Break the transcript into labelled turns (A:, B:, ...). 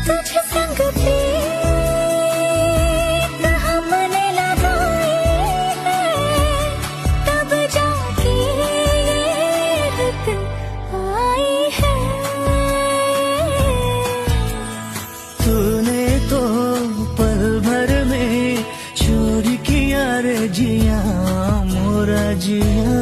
A: तुझे संग प्रीत हमने लगाई है, तब जाके ये रुत आई है।
B: तूने तो पल भर में चोरी किया रे जिया मोरा जिया।